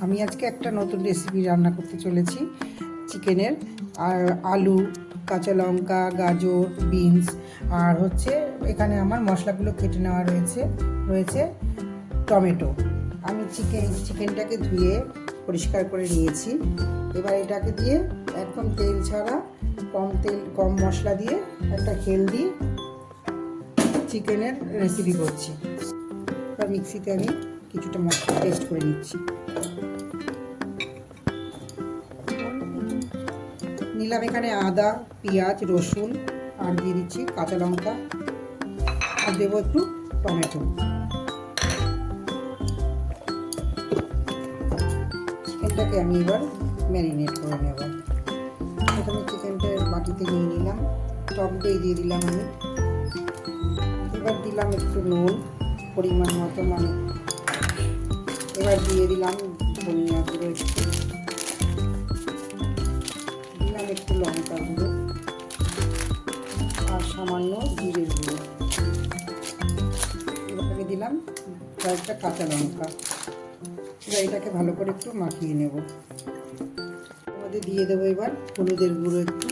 আমি আজকে একটা নতুন রেসিপি রান্না করতে চলেছি চিকেনের। আর আলু, কাঁচা লঙ্কা, গাজর, বিনস আর এখানে আমার মশলাগুলো কেটে নেওয়া রয়েছে টমেটো। আমি চিকেনটাকে ধুয়ে পরিষ্কার করে নিয়েছি। এবার এটাকে দিয়ে একদম তেল ছাড়া কম মশলা দিয়ে একটা হেলদি চিকেনের রেসিপি করছি। এবার মিক্সিতে আমি কিছুটা মশলা পেস্ট করে নিচ্ছি। নিলাম এখানে আদা, পেঁয়াজ, রসুন আর দিয়ে দিচ্ছি কাঁচা লঙ্কা আর দেবো একটু টমেটো। চিকেনটাকে আমি এবার ম্যারিনেট করে নেব। প্রথমে চিকেনটা বাটিতে নিয়ে নিলাম, টক দই দিয়ে দিলাম আমি। এবার দিলাম একটু নুন পরিমাণ মতো, এবার দিয়ে দিলাম ধনিয়া গুঁড়ো, দিলাম একটু লঙ্কা গুঁড়ো আর সামান্য জিরের গুঁড়ো। এবার দিলাম কয়েকটা কাঁচা লঙ্কা। এবার এটাকে ভালো করে একটু মাখিয়ে নেব। আমাদের দিয়ে দেবো এবার হলুদের গুঁড়ো একটু।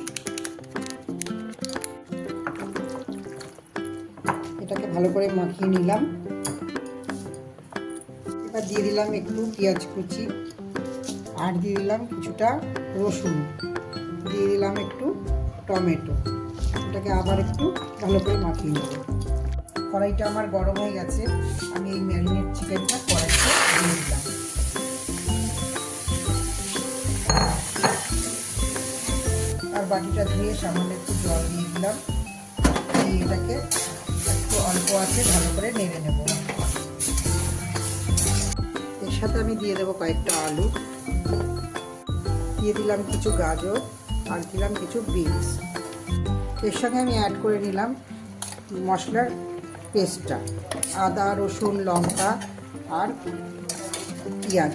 এটাকে ভালো করে মাখিয়ে নিলাম। এবার দিয়ে দিলাম একটু পেঁয়াজ কুচি আর দিয়ে দিলাম কিছুটা রসুন, দিয়ে দিলাম একটু টমেটো। এটাকে আবার একটু ভালো করে মাখিয়ে নেব। কড়াইটা আমার গরম হয়ে গেছে, আমি এই ম্যারিনেট চিকেনটা কড়াইতে দিয়ে দিলাম। আর বাটিটা ধুয়ে সামান্য একটু জল দিয়ে দিলাম। এটাকে একটু অল্প আছে ভালো করে নেড়ে নেব। এর সাথে আমি দিয়ে দেবো কয়েকটা আলু, দিয়ে দিলাম কিছু গাজর আর দিলাম কিছু বিনস। এর সঙ্গে আমি অ্যাড করে নিলাম মশলার পেস্টটা, আদা, রসুন, লঙ্কা আর পেঁয়াজ।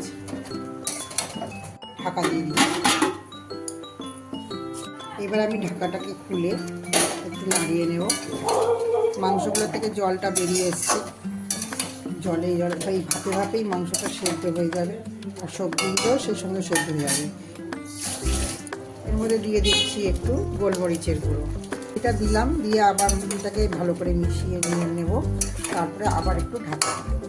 ঢাকা দিয়ে দিলাম। এবার আমি ঢাকাটাকে খুলে একটু নাড়িয়ে নেব। মাংসগুলো থেকে জলটা বেরিয়ে এসছে, এই ভাপেই মাংসটা সেদ্ধ হয়ে যাবে আর সবজিগুলোও সেই সঙ্গে সেদ্ধ হয়ে যাবে। এর মধ্যে দিয়ে দিচ্ছি একটু গোলমরিচের গুঁড়ো। এটা দিলাম, দিয়ে আবার এটাকে ভালো করে মিশিয়ে নিয়ে নেব। তারপরে আবার একটু ঢাকা দেব।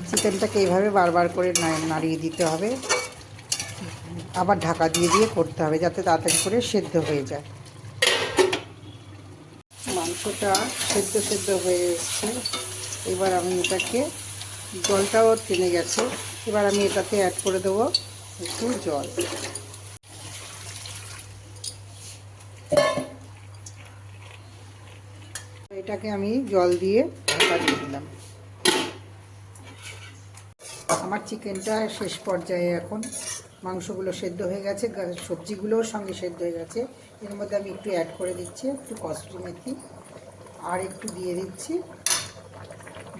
চিকেনটাকে এইভাবে বারবার করে নাড়িয়ে দিতে হবে, আবার ঢাকা দিয়ে করতে হবে যাতে তাড়াতাড়ি করে সেদ্ধ হয়ে যায়। মাংসটা সেদ্ধ হয়ে এসছে। এবার আমি এটাকে, জলটাও টেনে গেছে, এবার আমি এটাতে অ্যাড করে দেবো একটু জল। এটাকে আমি জল দিয়ে ঢাকা দিয়ে দিলাম। আমার চিকেনটা শেষ পর্যায়ে এখন। মাংসগুলো সেদ্ধ হয়ে গেছে, সবজিগুলোও সঙ্গে সেদ্ধ হয়ে গেছে। এর মধ্যে আমি একটু অ্যাড করে দিচ্ছি একটু কসুরি মেথি আর একটু দিয়ে দিচ্ছি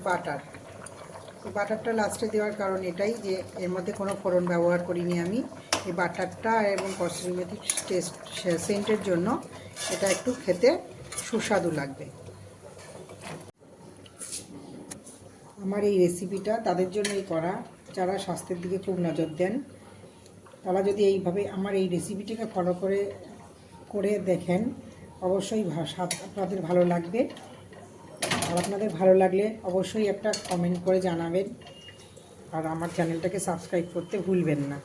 বাটার। বাটারটা লাস্টে দেওয়ার কারণ এটাই যে এর মধ্যে কোনো ফোড়ন ব্যবহার করিনি আমি। এই বাটারটা এবং কসুরি মেথির সেন্টের জন্য এটা একটু খেতে সুস্বাদু লাগবে। আমার এই রেসিপিটা তাদের জন্যই করা যারা স্বাস্থ্যের দিকে খুব নজর দেন। তারা যদি এইভাবে আমার এই রেসিপিটিকে ফলো করে দেখেন, অবশ্যই আপনাদের ভালো লাগবে। আর আপনাদের ভালো লাগলে অবশ্যই একটা কমেন্ট করে জানাবেন আর আমার চ্যানেলটাকে সাবস্ক্রাইব করতে ভুলবেন না।